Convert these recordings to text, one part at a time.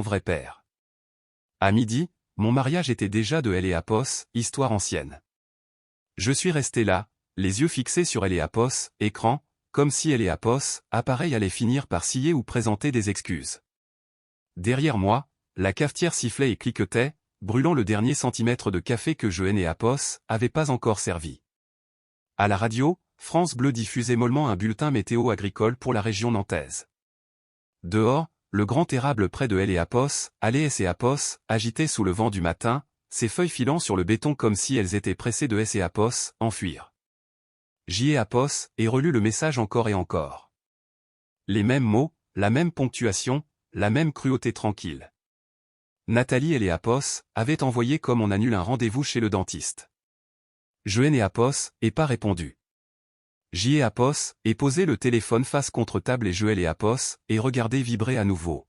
vrai père. À midi, mon mariage était déjà de Eléapos, histoire ancienne. Je suis resté là, les yeux fixés sur Eléapos, écran, comme si Eléapos, appareil allait finir par scier ou présenter des excuses. Derrière moi, la cafetière sifflait et cliquetait, brûlant le dernier centimètre de café que je Eléapos avait pas encore servi. À la radio, France Bleu diffusait mollement un bulletin météo agricole pour la région nantaise. Dehors, le grand érable près de Eléapos, Eléapos, agité sous le vent du matin, ses feuilles filant sur le béton comme si elles étaient pressées de Eléapos, enfuir. J'y ai Apos, et relu le message encore et encore. Les mêmes mots, la même ponctuation, la même cruauté tranquille. Nathalie Eléapos avait envoyé comme on annule un rendez-vous chez le dentiste. Je Eléapos, et pas répondu. J'y ai Apos, et posé le téléphone face contre table et je Eléapos, et regardé vibrer à nouveau.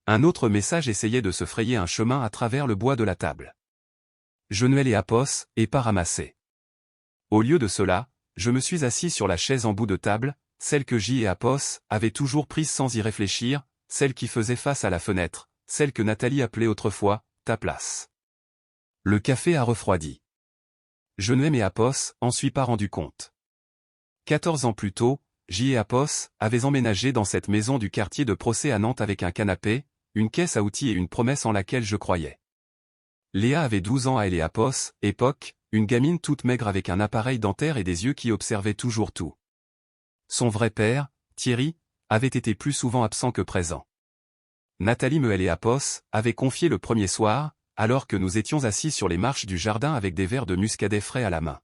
Un autre message essayait de se frayer un chemin à travers le bois de la table. Je ne Eléapos, et pas ramassé. Au lieu de cela, je me suis assis sur la chaise en bout de table, celle que J et Apos avaient toujours prise sans y réfléchir, celle qui faisait face à la fenêtre, celle que Nathalie appelait autrefois « ta place ». Le café a refroidi. Je ne et Apos en suis pas rendu compte. 14 ans plus tôt, J et Apos avaient emménagé dans cette maison du quartier de Procès à Nantes avec un canapé, une caisse à outils et une promesse en laquelle je croyais. Léa avait 12 ans à Eléapos, époque, une gamine toute maigre avec un appareil dentaire et des yeux qui observaient toujours tout. Son vrai père, Thierry, avait été plus souvent absent que présent. Nathalie me Eléapos avait confié le premier soir, alors que nous étions assis sur les marches du jardin avec des verres de muscadet frais à la main.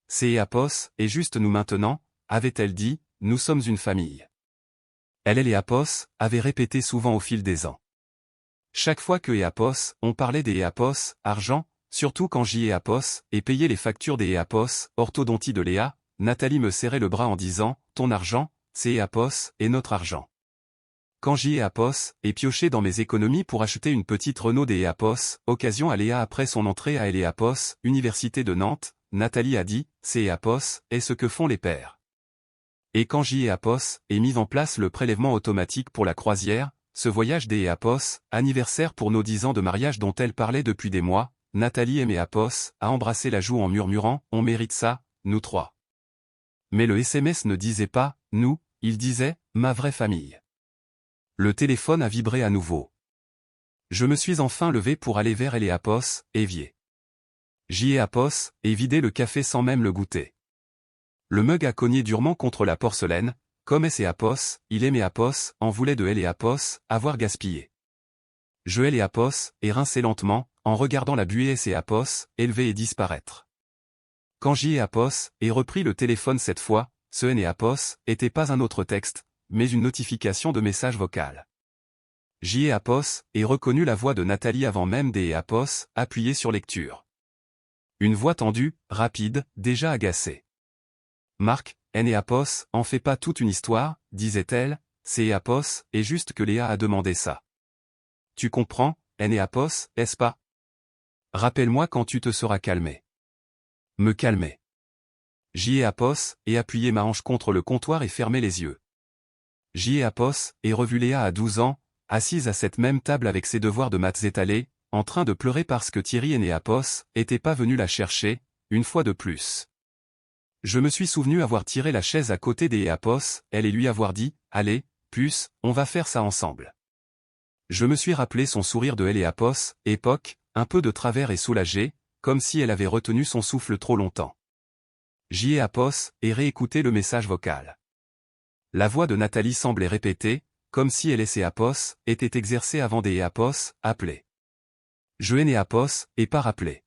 C'est Eléapos, et juste nous maintenant, avait-elle dit, nous sommes une famille. Elle Eléapos avait répété souvent au fil des ans. Chaque fois que Eléapos, on parlait des Eléapos, argent, surtout quand J et Apos, et payait les factures des Eléapos, orthodontie de Léa, Nathalie me serrait le bras en disant, ton argent, c'est Eléapos, et notre argent. Quand J et Apos, et pioché dans mes économies pour acheter une petite Renault des Eléapos, occasion à Léa après son entrée à Eléapos, Université de Nantes, Nathalie a dit, c'est Eléapos, est ce que font les pères. Et quand J et Apos, et mis en place le prélèvement automatique pour la croisière, ce voyage des Eléapos, anniversaire pour nos 10 ans de mariage dont elle parlait depuis des mois, Nathalie aimait Apos, a embrassé la joue en murmurant, on mérite ça, nous trois. Mais le SMS ne disait pas, nous, il disait, ma vraie famille. Le téléphone a vibré à nouveau. Je me suis enfin levé pour aller vers Eléapos, évier. J'y ai Apos, et vidé le café sans même le goûter. Le mug a cogné durement contre la porcelaine, comme et Apos, il aimait Apos, en voulait de Eléapos, avoir gaspillé. Je Eléapos, et rincé lentement, en regardant la buée et Apos, élever et disparaître. Quand J et Apos, et repris le téléphone cette fois, ce N et Apos, était pas un autre texte, mais une notification de message vocal. J et Apos, et reconnu la voix de Nathalie avant même des Apos, appuyé sur lecture. Une voix tendue, rapide, déjà agacée. Marc, N et Apos, en fait pas toute une histoire, disait-elle, c'est Apos, et juste que Léa a demandé ça. Tu comprends, N et Apos, est-ce pas? Rappelle-moi quand tu te seras calmé. Me calmer. J'y ai Apos, et appuyé ma hanche contre le comptoir et fermé les yeux. J'y ai Apos, et revu Léa à 12 ans, assise à cette même table avec ses devoirs de maths étalés, en train de pleurer parce que Thierry et Apos était pas venu la chercher, une fois de plus. Je me suis souvenu avoir tiré la chaise à côté des Apos, elle et lui avoir dit, allez, puce, on va faire ça ensemble. Je me suis rappelé son sourire de Eléapos, époque, un peu de travers et soulagé, comme si elle avait retenu son souffle trop longtemps. J'y ai Apos, et réécouté le message vocal. La voix de Nathalie semblait répéter, comme si elle et ses Apos étaient exercée avant des Apos, appelés. Je n'ai Apos, et pas rappelé.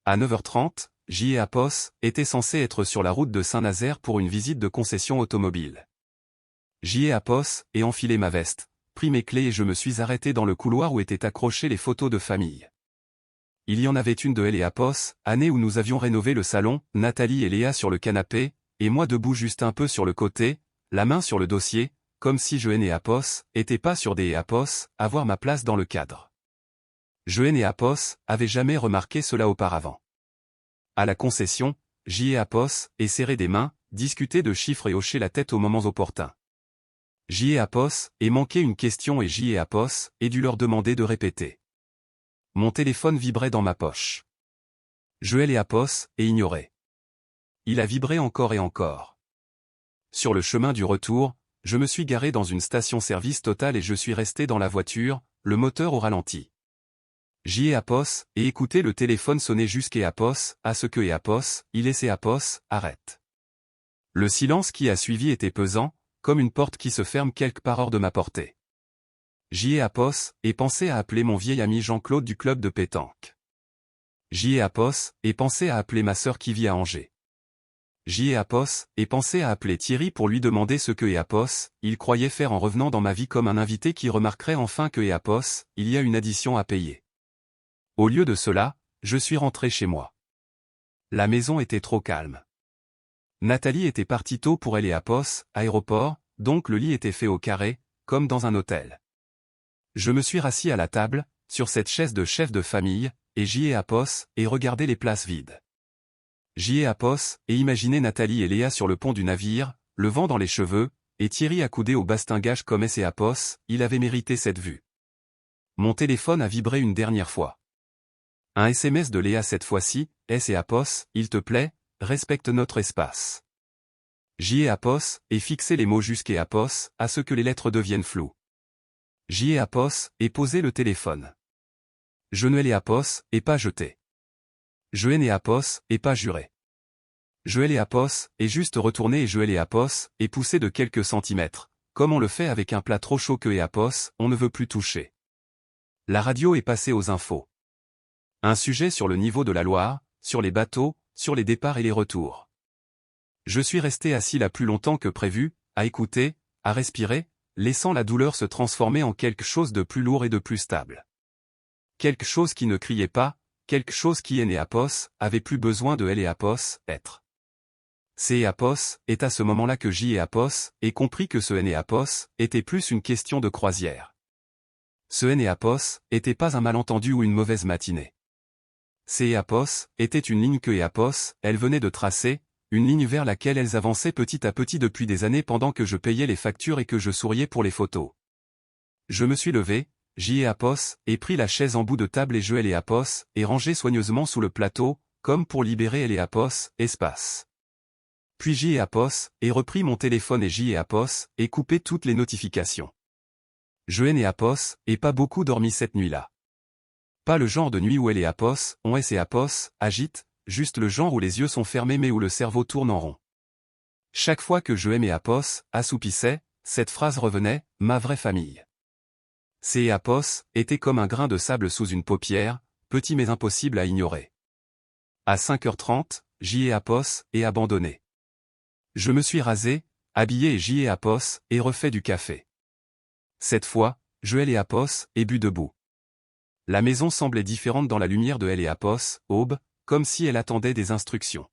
À 9h30, J et Apos était censé être sur la route de Saint-Nazaire pour une visite de concession automobile. J et Apos, et enfilé ma veste, pris mes clés et je me suis arrêté dans le couloir où étaient accrochées les photos de famille. Il y en avait une de elle et Apos, année où nous avions rénové le salon, Nathalie et Léa sur le canapé, et moi debout juste un peu sur le côté, la main sur le dossier, comme si je et Apos étaient pas sur des Apos, avoir ma place dans le cadre. Je et Apos avaient jamais remarqué cela auparavant. À la concession, J et Apos, et serré des mains, discuter de chiffres et hocher la tête aux moments opportuns. J'y ai apos, et manqué une question et j'y ai apos, et dû leur demander de répéter. Mon téléphone vibrait dans ma poche. Je l'ai apos, et ignoré. Il a vibré encore et encore. Sur le chemin du retour, je me suis garé dans une station-service Total et je suis resté dans la voiture, le moteur au ralenti. J'y ai apos, et écouté le téléphone sonner jusqu'à apos, à ce que et apos, il essaie apos, arrête. Le silence qui a suivi était pesant, comme une porte qui se ferme quelque part hors de ma portée. J'y ai apos, et pensé à appeler mon vieil ami Jean-Claude du club de pétanque. J'y ai apos, et pensé à appeler ma sœur qui vit à Angers. J'y ai apos, et pensé à appeler Thierry pour lui demander ce que apos, il croyait faire en revenant dans ma vie comme un invité qui remarquerait enfin que apos, il y a une addition à payer. Au lieu de cela, je suis rentré chez moi. La maison était trop calme. Nathalie était partie tôt pour aller à Pos, aéroport, donc le lit était fait au carré, comme dans un hôtel. Je me suis rassis à la table, sur cette chaise de chef de famille, et j'y ai à Pos, et regardé les places vides. J'y ai à Pos, et imaginé Nathalie et Léa sur le pont du navire, le vent dans les cheveux, et Thierry accoudé au bastingage comme S et à Pos, il avait mérité cette vue. Mon téléphone a vibré une dernière fois. Un SMS de Léa cette fois-ci, S et apos, il te plaît, respecte notre espace. J'y ai apos, et fixé les mots jusqu'à apos, à ce que les lettres deviennent floues. J'y ai apos, et posé le téléphone. Je ne l'ai apos, et pas jeté. Je n'ai apos, et pas juré. Je l'ai apos, et juste retourné et je l'ai apos, et poussé de quelques centimètres, comme on le fait avec un plat trop chaud que et apos, on ne veut plus toucher. La radio est passée aux infos. Un sujet sur le niveau de la Loire, sur les bateaux, sur les départs et les retours. Je suis resté assis là plus longtemps que prévu, à écouter, à respirer, laissant la douleur se transformer en quelque chose de plus lourd et de plus stable. Quelque chose qui ne criait pas, quelque chose qui est apos, avait plus besoin de elle et apos, être. C'est apos, est à ce moment-là que j'y ai apos, et compris que ce et apos, était plus une question de croisière. Ce et apos, était pas un malentendu ou une mauvaise matinée. C'est apos, était une ligne que apos, elle venait de tracer, une ligne vers laquelle elles avançaient petit à petit depuis des années pendant que je payais les factures et que je souriais pour les photos. Je me suis levé, j'y ai apos, et pris la chaise en bout de table et je l'ai apos, et rangé soigneusement sous le plateau, comme pour libérer les apos, espace. Puis j'y ai apos, et repris mon téléphone et j'y ai apos, et coupé toutes les notifications. Je n'ai apos, et pas beaucoup dormi cette nuit-là. Pas le genre de nuit où elle et apos, on S et apos, agite, juste le genre où les yeux sont fermés mais où le cerveau tourne en rond. Chaque fois que je aimais apos, assoupissait, cette phrase revenait, ma vraie famille. C'est apos, était comme un grain de sable sous une paupière, petit mais impossible à ignorer. À 5h30, j'y ai apos, et abandonné. Je me suis rasé, habillé et j'y ai apos, et refait du café. Cette fois, je l'ai apos, et bu debout. La maison semblait différente dans la lumière de elle et apos, aube, comme si elle attendait des instructions.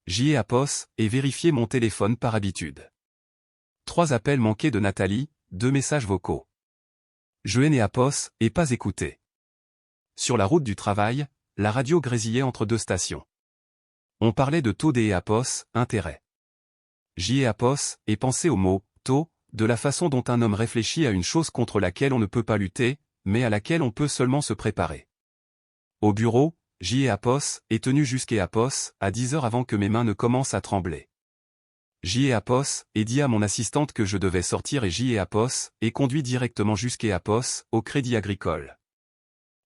J'y ai apos, et vérifié mon téléphone par habitude. 3 appels manqués de Nathalie, 2 messages vocaux. Je n'ai apos, et pas écouté. Sur la route du travail, la radio grésillait entre 2 stations. On parlait de taux des apos, intérêt. J'y ai apos, et pensé au mot, taux, de la façon dont un homme réfléchit à une chose contre laquelle on ne peut pas lutter, mais à laquelle on peut seulement se préparer. Au bureau, j'y ai apos, et tenu jusqu'à apos, à 10h avant que mes mains ne commencent à trembler. J'y ai apos, et dit à mon assistante que je devais sortir et j'y ai apos, et conduit directement jusqu'à apos, au Crédit Agricole.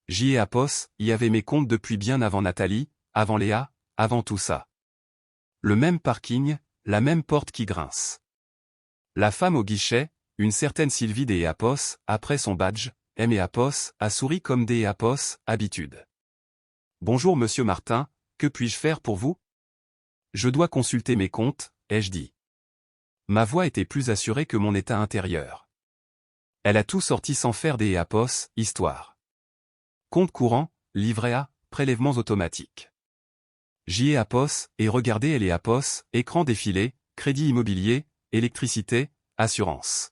J'y ai apos, y avait mes comptes depuis bien avant Nathalie, avant Léa, avant tout ça. Le même parking, la même porte qui grince. La femme au guichet, une certaine Sylvie des apos, après son badge, M et apos, a souri comme des apos, habitude. Bonjour monsieur Martin, que puis-je faire pour vous? Je dois consulter mes comptes, ai-je dit. Ma voix était plus assurée que mon état intérieur. Elle a tout sorti sans faire des apos, histoire. Compte courant, livret A, prélèvements automatiques. J'y ai apos, et regardez elle et apos, écran défilé, crédit immobilier, électricité, assurance.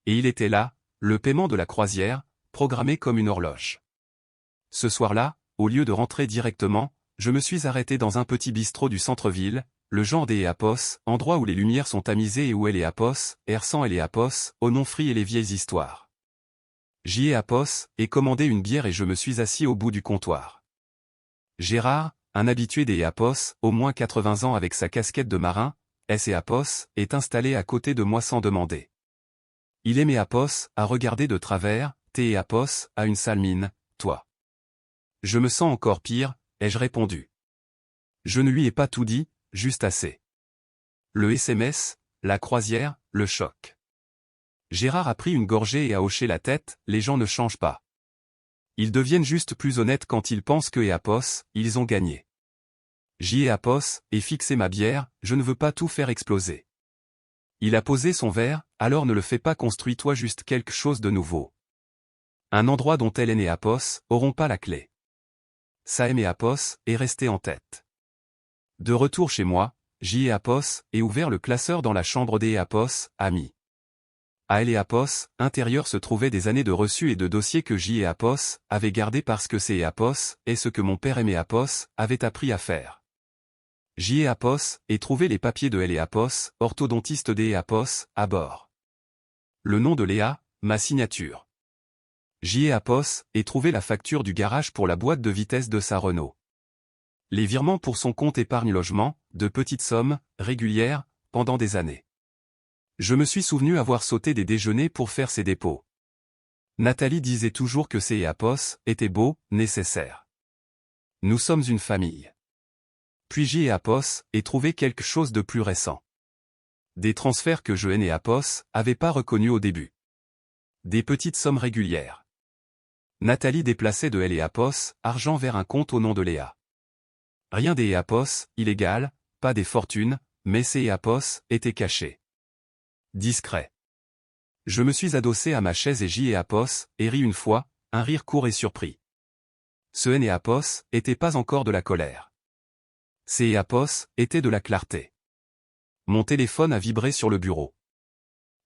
Et il était là, le paiement de la croisière, programmé comme une horloge. Ce soir-là, au lieu de rentrer directement, je me suis arrêté dans un petit bistrot du centre-ville, le genre des Éapos, endroit où les lumières sont tamisées et où Éapos, R100 Éapos, Ononfri et les vieilles histoires. J'y ai Apos, et commandé une bière et je me suis assis au bout du comptoir. Gérard, un habitué des Éapos, au moins 80 ans avec sa casquette de marin, Éapos, est installé à côté de moi sans demander. Il aime Éapos, à regarder de travers, Éapos, à une sale mine, toi. Je me sens encore pire, ai-je répondu. Je ne lui ai pas tout dit, juste assez. Le SMS, la croisière, le choc. Gérard a pris une gorgée et a hoché la tête, les gens ne changent pas. Ils deviennent juste plus honnêtes quand ils pensent que Éapos, ils ont gagné. J'y ai Apos, et fixé ma bière, je ne veux pas tout faire exploser. Il a posé son verre, alors ne le fais pas, construis-toi juste quelque chose de nouveau. Un endroit dont Hélène et Apos auront pas la clé. Saem et Apos est resté en tête. De retour chez moi, j'y ai Apos et ouvert le classeur dans la chambre des Apos, amis. À Apos, intérieur se trouvaient des années de reçus et de dossiers que j'y ai Apos avait gardés parce que c'est Apos et ce que mon père aimé Apos avait appris à faire. J'y ai Apos et trouvé les papiers de Apos, orthodontiste des Apos, à bord. Le nom de Léa, ma signature. J'y ai Apos et trouvé la facture du garage pour la boîte de vitesse de sa Renault. Les virements pour son compte épargne-logement, de petites sommes, régulières, pendant des années. Je me suis souvenu avoir sauté des déjeuners pour faire ses dépôts. Nathalie disait toujours que ces Apos étaient beaux, nécessaires. Nous sommes une famille. Puis j'y ai Apos et trouvé quelque chose de plus récent. Des transferts que je et Apos avait pas reconnus au début. Des petites sommes régulières. Nathalie déplaçait de Apos argent vers un compte au nom de Léa. Rien des Apos, illégal, pas des fortunes, mais ces Apos étaient cachés. Discret. Je me suis adossé à ma chaise et j'y ai Apos, et ri une fois, un rire court et surpris. Ce Apos était pas encore de la colère. Ces Apos étaient de la clarté. Mon téléphone a vibré sur le bureau.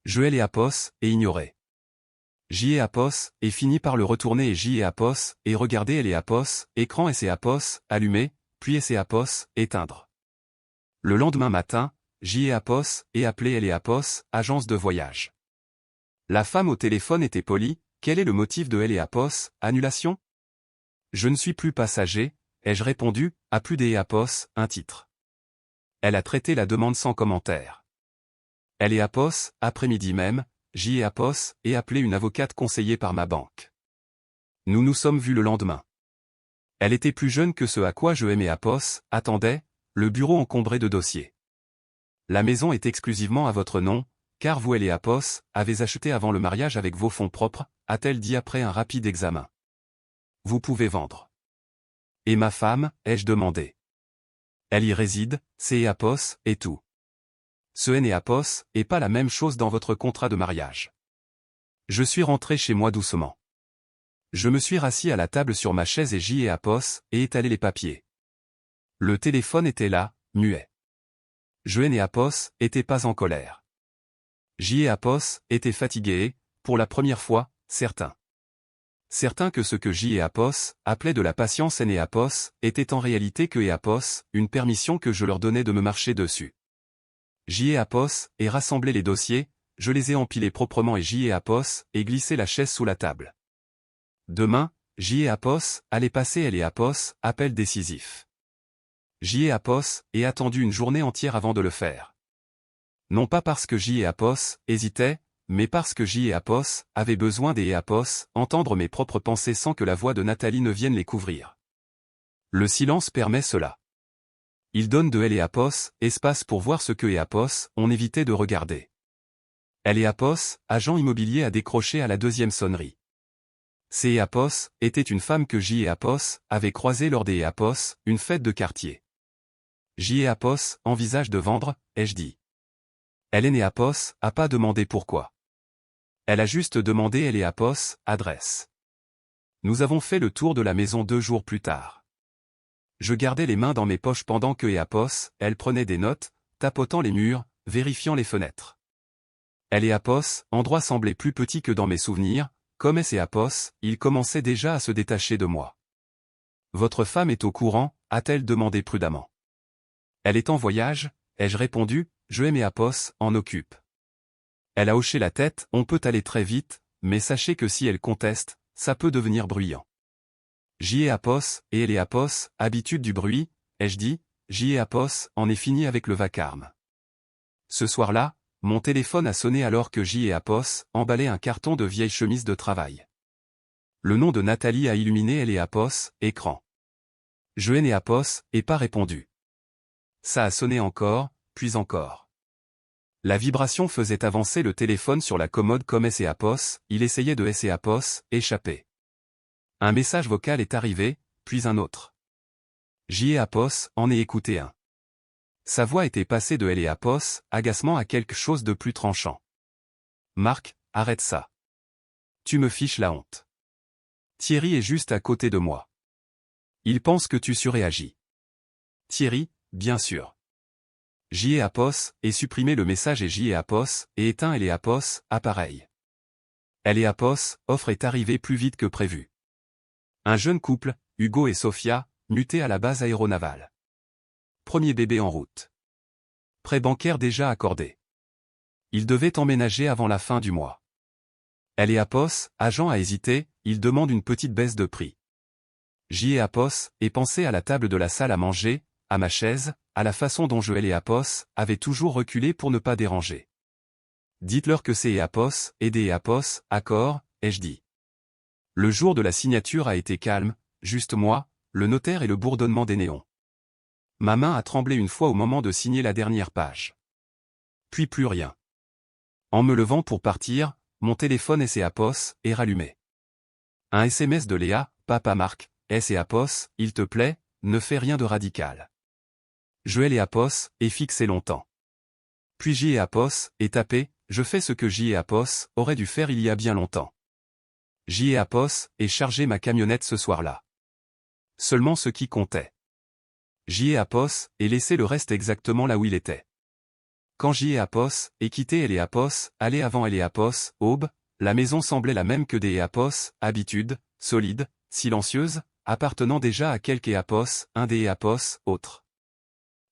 Je Apos et ignoré. J'y ai Apos et fini par le retourner et j'y ai Apos et regarder Apos, écran Apos, allumé, puis Apos, éteindre. Le lendemain matin, j'y ai Apos et appelé Apos, agence de voyage. La femme au téléphone était polie, quel est le motif de Apos, annulation? Je ne suis plus passager, ai-je répondu, à plus Apos, un titre. Elle a traité la demande sans commentaire. Apos, après-midi même, j'y ai Apos et appelé une avocate conseillée par ma banque. Nous nous sommes vus le lendemain. Elle était plus jeune que ce à quoi je aimais Apos, attendait, le bureau encombré de dossiers. La maison est exclusivement à votre nom, car vous Apos avez acheté avant le mariage avec vos fonds propres, a-t-elle dit après un rapide examen. Vous pouvez vendre. Et ma femme, ai-je demandé. Elle y réside, c'est Apos, et tout. Ce Apos est pas la même chose dans votre contrat de mariage. Je suis rentré chez moi doucement. Je me suis rassis à la table sur ma chaise et j'y ai Apos et étalé les papiers. Le téléphone était là, muet. Je Apos était pas en colère. J'y ai Apos était fatigué et, pour la première fois, certain. Certain que ce que j'y ai Apos appelait de la patience Apos était en réalité que Apos, une permission que je leur donnais de me marcher dessus. J'y ai Apos et rassemblé les dossiers, je les ai empilés proprement et j'y ai Apos et glissé la chaise sous la table. Demain, j'y ai Apos allait passer Apos, appel décisif. J'y ai Apos et attendu une journée entière avant de le faire. Non pas parce que j'y ai Apos hésitait, mais parce que j'y ai Apos avait besoin des Apos entendre mes propres pensées sans que la voix de Nathalie ne vienne les couvrir. Le silence permet cela. Il donne de Apos espace pour voir ce que Apos on évitait de regarder. Apos, agent immobilier a décroché à la deuxième sonnerie. C'est Apos était une femme que j'y ai Apos avait croisée lors des Apos, une fête de quartier. J'y ai Apos envisage de vendre, ai-je dit. Apos a pas demandé pourquoi. Elle a juste demandé Apos, adresse. Nous avons fait le tour de la maison 2 jours plus tard. Je gardais les mains dans mes poches pendant que Apos, elle prenait des notes, tapotant les murs, vérifiant les fenêtres. Apos, endroit semblait plus petit que dans mes souvenirs, comme Apos, il commençait déjà à se détacher de moi. Votre femme est au courant, a-t-elle demandé prudemment. Elle est en voyage, ai-je répondu, je et Apos en occupe. Elle a hoché la tête, on peut aller très vite, mais sachez que si elle conteste, ça peut devenir bruyant. J'y ai Apos, et elle est Apos, habitude du bruit, ai-je dit, j'y ai Apos, en est fini avec le vacarme. Ce soir-là, mon téléphone a sonné alors que j'y ai Apos, emballait un carton de vieilles chemises de travail. Le nom de Nathalie a illuminé elle et Apos, écran. Je n'ai Apos, et pas répondu. Ça a sonné encore, puis encore. La vibration faisait avancer le téléphone sur la commode comme S et Apos, il essayait de S et Apos, échapper. Un message vocal est arrivé, puis un autre. J'y ai Apos, en ai écouté un. Sa voix était passée de elle et Apos, agacement à quelque chose de plus tranchant. Marc, arrête ça. Tu me fiches la honte. Thierry est juste à côté de moi. Il pense que tu surréagis. Thierry, bien sûr. J'y ai Apos, et supprimer le message et j'y ai Apos, et éteint elle et Apos, appareil. Elle et Apos, offre est arrivée plus vite que prévu. Un jeune couple, Hugo et Sophia, mutés à la base aéronavale. Premier bébé en route. Prêt bancaire déjà accordé. Il devait emménager avant la fin du mois. Elle et Apos, agent a hésité, il demande une petite baisse de prix. J'y ai Apos, et pensé à la table de la salle à manger, à ma chaise, à la façon dont je elle et Apos, avait toujours reculé pour ne pas déranger. Dites-leur que c'est et Apos, aider et Apos, accord, ai-je dit. Le jour de la signature a été calme, juste moi, le notaire et le bourdonnement des néons. Ma main a tremblé une fois au moment de signer la dernière page. Puis plus rien. En me levant pour partir, mon téléphone S et Apos est rallumé. Un SMS de Léa, papa Marc, S et Apos, il te plaît, ne fais rien de radical. Je elle et Apos, et fixé longtemps. Puis J et Apos, et tapé, je fais ce que J et Apos aurait dû faire il y a bien longtemps. J et Apos, et chargé ma camionnette ce soir-là. Seulement ce qui comptait. J et Apos, et laissé le reste exactement là où il était. Quand J et Apos, et quitté elle et Apos, allé avant elle et Apos, aube, la maison semblait la même que des Apos, habitude, solide, silencieuse, appartenant déjà à quelque Apos, un des Apos, autre.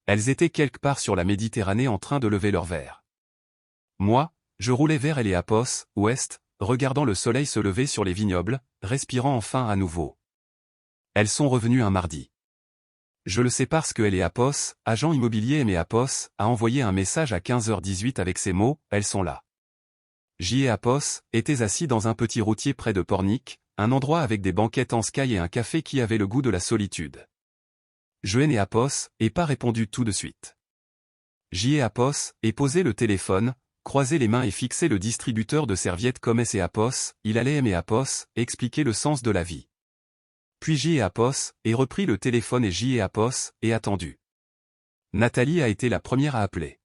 Elles étaient quelque part sur la Méditerranée en train de lever leurs verres. Moi, je roulais vers elle et Apos, ouest, regardant le soleil se lever sur les vignobles, respirant enfin à nouveau. Elles sont revenues un mardi. Je le sais parce que elle et Apos, agent immobilier et Apos, a envoyé un message à 15h18 avec ces mots, elles sont là. J et Apos, étaient assis dans un petit routier près de Pornic, un endroit avec des banquettes en sky et un café qui avait le goût de la solitude. Je et Apos, et pas répondu tout de suite. J et Apos, et posé le téléphone, croisé les mains et fixé le distributeur de serviettes comme S et Apos, il allait aimer Apos, expliquer le sens de la vie. Puis J et Apos, et repris le téléphone et J et Apos, et attendu. Nathalie a été la première à appeler.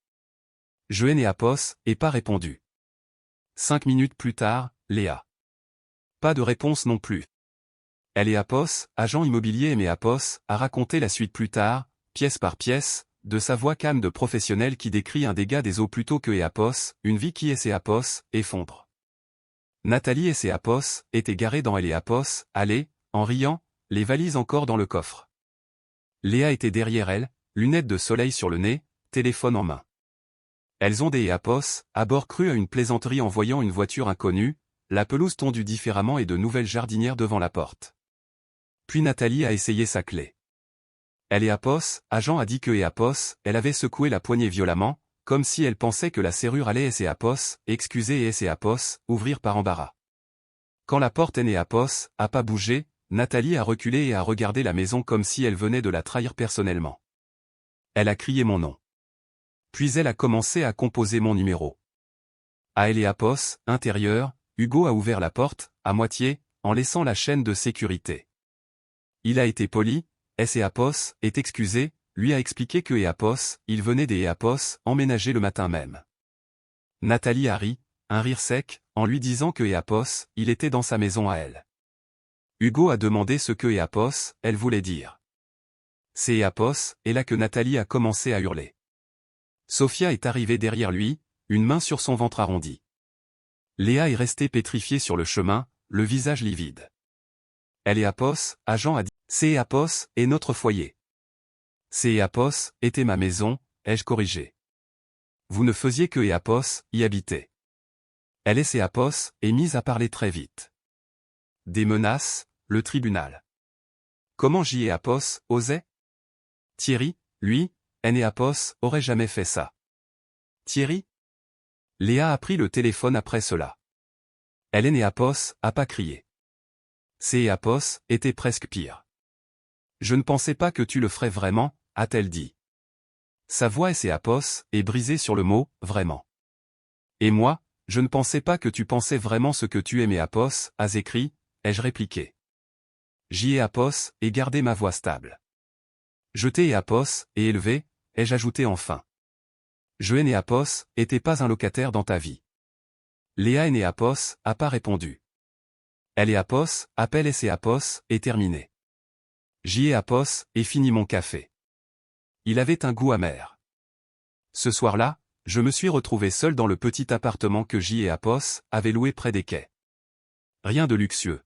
Je et Apos, et pas répondu. 5 minutes plus tard, Léa. Pas de réponse non plus. Elle et Apos, agent immobilier et Apos, a raconté la suite plus tard, pièce par pièce, de sa voix calme de professionnel qui décrit un dégât des eaux plutôt que Apos, une vie qui est Apos, effondre. Nathalie et Apos, étaient garés dans elle et Apos, allez, en riant, les valises encore dans le coffre. Léa était derrière elle, lunettes de soleil sur le nez, téléphone en main. Elles ont des Apos, à bord cru à une plaisanterie en voyant une voiture inconnue, la pelouse tondue différemment et de nouvelles jardinières devant la porte. Puis Nathalie a essayé sa clé. Elle et Apos, agent a dit que Apos, elle avait secoué la poignée violemment, comme si elle pensait que la serrure allait et Apos, excuser et Apos, ouvrir par embarras. Quand la porte est Apos, a pas bougé, Nathalie a reculé et a regardé la maison comme si elle venait de la trahir personnellement. Elle a crié mon nom. Puis elle a commencé à composer mon numéro. À elle et Apos, intérieur, Hugo a ouvert la porte, à moitié, en laissant la chaîne de sécurité. Il a été poli, S et Apos, est excusé, lui a expliqué que Apos, il venait des Apos, emménager le matin même. Nathalie a ri, un rire sec, en lui disant que Apos, il était dans sa maison à elle. Hugo a demandé ce que Apos, elle voulait dire. C'est Apos, et là que Nathalie a commencé à hurler. Sophia est arrivée derrière lui, une main sur son ventre arrondi. Léa est restée pétrifiée sur le chemin, le visage livide. Elle et Apos, agent a dit, c'est Apos, et notre foyer. Éapos était ma maison, ai-je corrigé. Vous ne faisiez que Éapos y habiter. Elle est Éapos et mise à parler très vite. Des menaces, le tribunal. Comment Éapos osait? Thierry, lui, Éapos aurait jamais fait ça. Thierry? Léa a pris le téléphone après cela. Éapos a pas crié. Éapos était presque pire. Je ne pensais pas que tu le ferais vraiment, a-t-elle dit. Sa voix Éapos est brisée sur le mot « vraiment ». Et moi, je ne pensais pas que tu pensais vraiment ce que tu aimais Éapos, as écrit, ai-je répliqué. Éapos et gardé ma voix stable. Je t'ai Éapos et élevé, ai-je ajouté enfin. Je Éapos était pas un locataire dans ta vie. Léa Éapos a pas répondu. Éapos appelle Éapos et terminé. Éapos et fini mon café. Il avait un goût amer. Ce soir-là, je me suis retrouvé seul dans le petit appartement que Éapos avait loué près des quais. Rien de luxueux.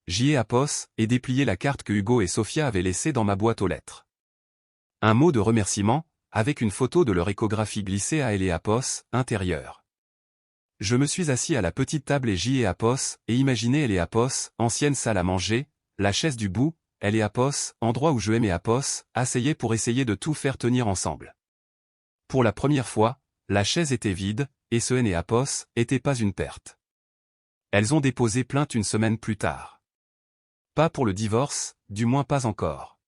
Éapos et déplié la carte que Hugo et Sophia avaient laissée dans ma boîte aux lettres. Un mot de remerciement, avec une photo de leur échographie glissée à Éapos, intérieur. Je me suis assis à la petite table Éapos et imaginé Éapos, ancienne salle à manger, la chaise du bout, Éapos, endroit où je Éapos, asseyait pour essayer de tout faire tenir ensemble. Pour la première fois, la chaise était vide, et ce Éapos était pas une perte. Elles ont déposé plainte une semaine plus tard. Pas pour le divorce, du moins pas encore.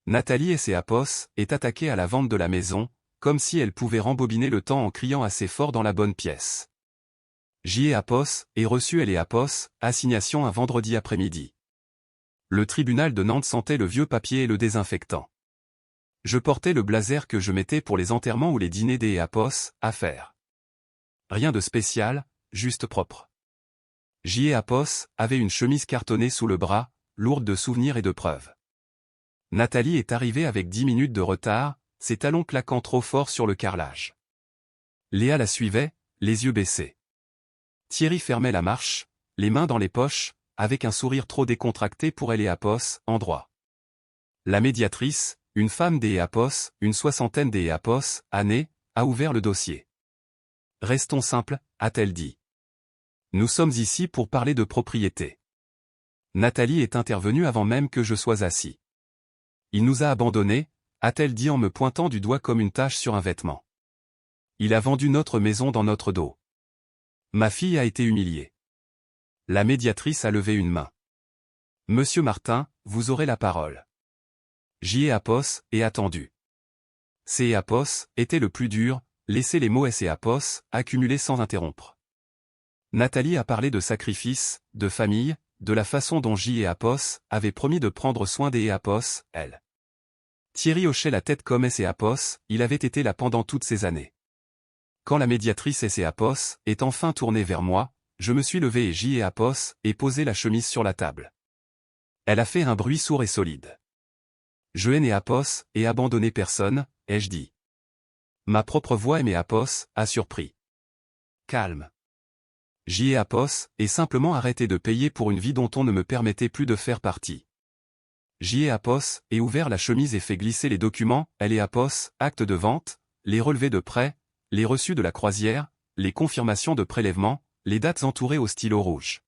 Nathalie Éapos est attaquée à la vente de la maison, comme si elle pouvait rembobiner le temps en criant assez fort dans la bonne pièce. Éapos est reçu Éapos, assignation un vendredi après-midi. Le tribunal de Nantes sentait le vieux papier et le désinfectant. Je portais le blazer que je mettais pour les enterrements ou les dîners d'Éapos, à faire. Rien de spécial, juste propre. Éapos avait une chemise cartonnée sous le bras, lourde de souvenirs et de preuves. Nathalie est arrivée avec 10 minutes de retard, ses talons claquant trop fort sur le carrelage. Léa la suivait, les yeux baissés. Thierry fermait la marche, les mains dans les poches, avec un sourire trop décontracté pour Éapos, en droit. La médiatrice, une femme d'Éapos, une soixantaine d'Éapos, années, a ouvert le dossier. Restons simples, a-t-elle dit. Nous sommes ici pour parler de propriété. Nathalie est intervenue avant même que je sois assis. Il nous a abandonnés, a-t-elle dit en me pointant du doigt comme une tache sur un vêtement. Il a vendu notre maison dans notre dos. Ma fille a été humiliée. La médiatrice a levé une main. Monsieur Martin, vous aurez la parole. Éapos est attendu. Éapos était le plus dur, laissez les mots Éapos accumuler sans interrompre. Nathalie a parlé de sacrifice, de famille, de la façon dont Éapos avait promis de prendre soin d'Éapos, elle. Thierry hochait la tête comme Éapos, il avait été là pendant toutes ces années. Quand la médiatrice Éapos est enfin tournée vers moi, je me suis levé et Éapos et posé la chemise sur la table. Elle a fait un bruit sourd et solide. Je Éapos et abandonné personne, ai-je dit. Ma propre voix Éapos a surpris. Calme. Éapos est simplement arrêté de payer pour une vie dont on ne me permettait plus de faire partie. Éapos est ouvert la chemise et fait glisser les documents, Éapos, actes de vente, les relevés de prêt, les reçus de la croisière, les confirmations de prélèvement, les dates entourées au stylo rouge.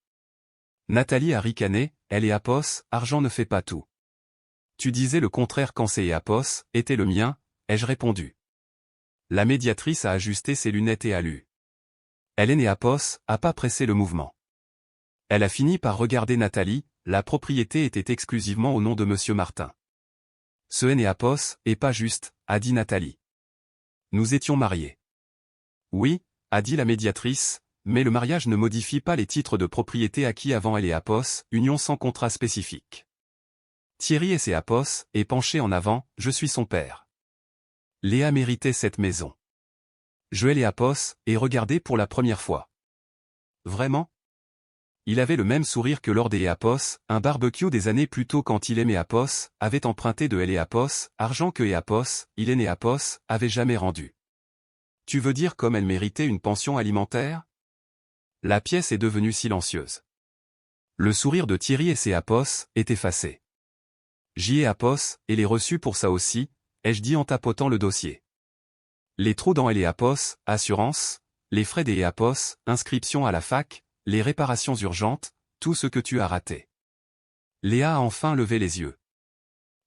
Nathalie a ricané, Éapos, argent ne fait pas tout. Tu disais le contraire quand Éapos était le mien, ai-je répondu. La médiatrice a ajusté ses lunettes et a lu. Éapos a pas pressé le mouvement. Elle a fini par regarder Nathalie, la propriété était exclusivement au nom de Monsieur Martin. Ce Éapos est pas juste, a dit Nathalie. Nous étions mariés. Oui, a dit la médiatrice, mais le mariage ne modifie pas les titres de propriété acquis avant Éapos, union sans contrat spécifique. Thierry Éapos est penché en avant, je suis son père. Léa méritait cette maison. Je Éapos est regardé pour la première fois. Vraiment? Il avait le même sourire que lors d'Éapos, un barbecue des années plus tôt quand il Éapos avait emprunté de Éapos, argent que Éapos, Éapos, avait jamais rendu. Tu veux dire comme elle méritait une pension alimentaire? La pièce est devenue silencieuse. Le sourire de Thierry Éapos est effacé. J'y ai Apos, et les reçus pour ça aussi, ai-je dit en tapotant le dossier. Les trous dans les Apos, assurance, les frais des Apos, inscription à la fac, les réparations urgentes, tout ce que tu as raté. Léa a enfin levé les yeux.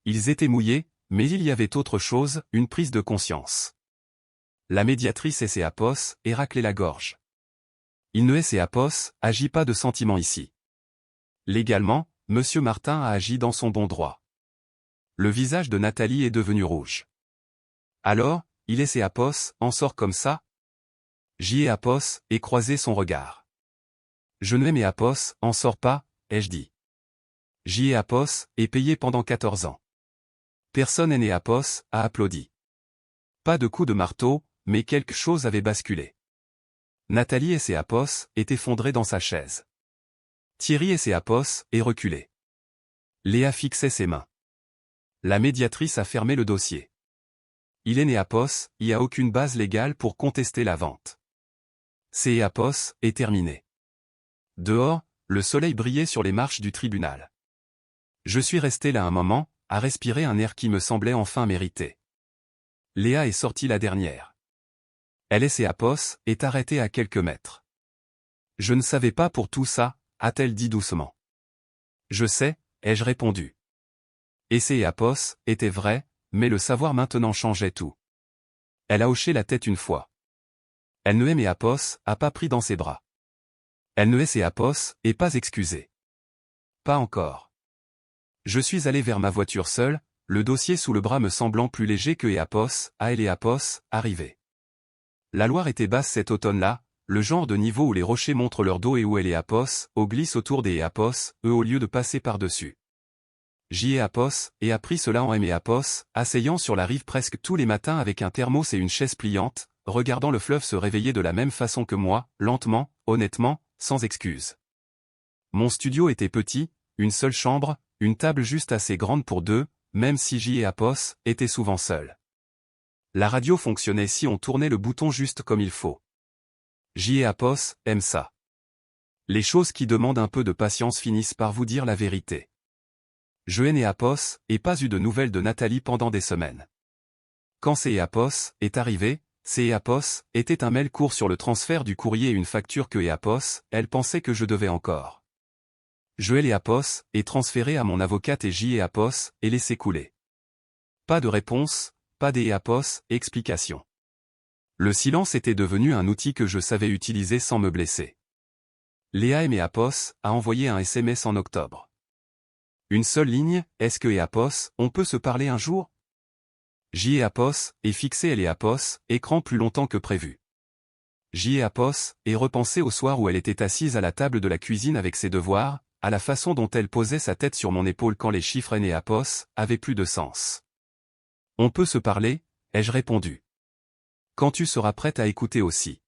Ils étaient mouillés, mais il y avait autre chose, une prise de conscience. La médiatrice et ses Apos, et raclait la gorge. Il ne est ses Apos, agit pas de sentiment ici. Légalement, Monsieur Martin a agi dans son bon droit. Le visage de Nathalie est devenu rouge. Alors, il est ses Apos, en sort comme ça? J'y ai Apos, et croisé son regard. Je ne vais mes Apos, en sort pas, ai-je dit. J'y ai Apos, et payé pendant 14 ans. Personne n'est né Apos, a applaudi. Pas de coup de marteau, mais quelque chose avait basculé. Nathalie et ses Apos, est effondrée dans sa chaise. Thierry et ses Apos, est reculé. Léa fixait ses mains. La médiatrice a fermé le dossier. Il est né Apos, il n'y a aucune base légale pour contester la vente. C'est Apos, est terminé. Dehors, le soleil brillait sur les marches du tribunal. Je suis resté là un moment, à respirer un air qui me semblait enfin mérité. Léa est sortie la dernière. Elle et ses Apos, est arrêtée à quelques mètres. Je ne savais pas pour tout ça, a-t-elle dit doucement. Je sais, ai-je répondu. Et ses Apos, étaient vrais, mais le savoir maintenant changeait tout. Elle a hoché la tête une fois. Elle ne aimait Apos, a pas pris dans ses bras. Elle ne est ses Apos, et pas excusée. Pas encore. Je suis allé vers ma voiture seule, le dossier sous le bras me semblant plus léger que Apos, à elle et Apos, arrivés. La Loire était basse cet automne-là, le genre de niveau où les rochers montrent leur dos et où elle et Apos, au glisse autour des Apos, eux au lieu de passer par-dessus. J'y ai Apos, et appris cela en aimé Apos, asseyant sur la rive presque tous les matins avec un thermos et une chaise pliante, regardant le fleuve se réveiller de la même façon que moi, lentement, honnêtement, sans excuse. Mon studio était petit, une seule chambre, une table juste assez grande pour deux, même si J'y ai Apos, était souvent seul. La radio fonctionnait si on tournait le bouton juste comme il faut. J'y ai Apos, aime ça. Les choses qui demandent un peu de patience finissent par vous dire la vérité. Je n'ai Apos, et pas eu de nouvelles de Nathalie pendant des semaines. Quand c'est Apos est arrivé, c'est Apos était un mail court sur le transfert du courrier et une facture que Apos, elle pensait que je devais encore. Je l'ai Apos, et transféré à mon avocate et J'y ai Apos, et laissé couler. Pas de réponse, pas des Apos, explication. Le silence était devenu un outil que je savais utiliser sans me blesser. Léa aimé Apos, a envoyé un SMS en octobre. Une seule ligne, est-ce que Apos, on peut se parler un jour? J'y ai Apos, et fixé elle et Apos, écran plus longtemps que prévu. J'y ai Apos, et repensé au soir où elle était assise à la table de la cuisine avec ses devoirs, à la façon dont elle posait sa tête sur mon épaule quand les chiffres N et Apos avaient plus de sens. On peut se parler, ai-je répondu. Quand tu seras prête à écouter aussi.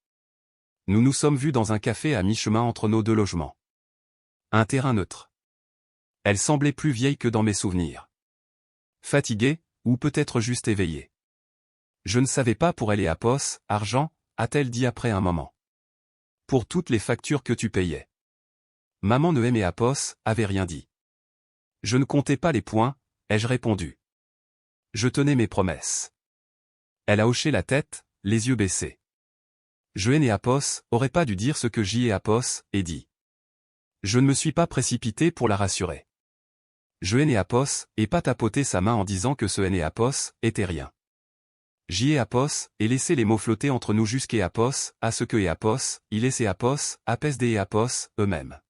Nous nous sommes vus dans un café à mi-chemin entre nos deux logements. Un terrain neutre. Elle semblait plus vieille que dans mes souvenirs. Fatiguée, ou peut-être juste éveillée. Je ne savais pas pour elle et Apos, argent, a-t-elle dit après un moment. Pour toutes les factures que tu payais. Maman ne aimait Apos, avait rien dit. Je ne comptais pas les points, ai-je répondu. Je tenais mes promesses. Elle a hoché la tête, les yeux baissés. Je n'ai Apos, aurait pas dû dire ce que J'y ai Apos, et dit. Je ne me suis pas précipité pour la rassurer. Je n'ai Apos, et pas tapoter sa main en disant que ce n'ai Apos, était rien. J'y ai Apos, et laissé les mots flotter entre nous jusqu'à Apos, à ce que et Apos, il laissait Apos, apes des Apos, eux-mêmes.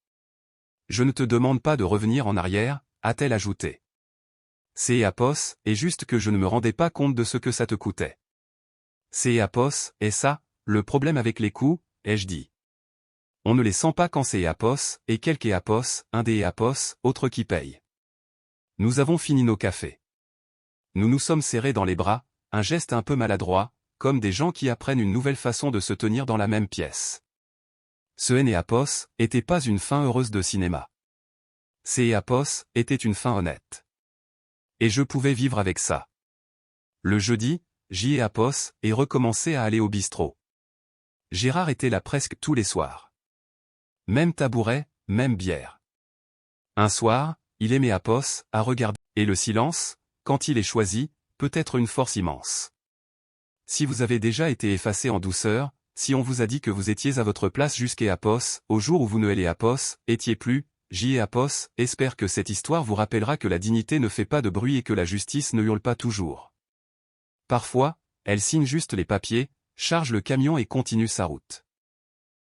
Je ne te demande pas de revenir en arrière, a-t-elle ajouté. C'est Apos, et juste que je ne me rendais pas compte de ce que ça te coûtait. C'est Apos, et ça, le problème avec les coûts, ai-je dit. On ne les sent pas quand c'est Apos, et quelque Apos, un des Apos, autre qui paye. Nous avons fini nos cafés. Nous nous sommes serrés dans les bras, un geste un peu maladroit, comme des gens qui apprennent une nouvelle façon de se tenir dans la même pièce. Ce N et Apos était pas une fin heureuse de cinéma. C'est Apos était une fin honnête. Et je pouvais vivre avec ça. Le jeudi, J'y ai Apos et recommençait à aller au bistrot. Gérard était là presque tous les soirs. Même tabouret, même bière. Un soir, il aimait Apos, à regarder, Et le silence, quand il est choisi, peut être une force immense. Si vous avez déjà été effacé en douceur, si on vous a dit que vous étiez à votre place jusqu'à Apos, au jour où vous ne Apos, étiez plus, j'y ai Apos, espère que cette histoire vous rappellera que la dignité ne fait pas de bruit et que la justice ne hurle pas toujours. Parfois, elle signe juste les papiers, charge le camion et continue sa route.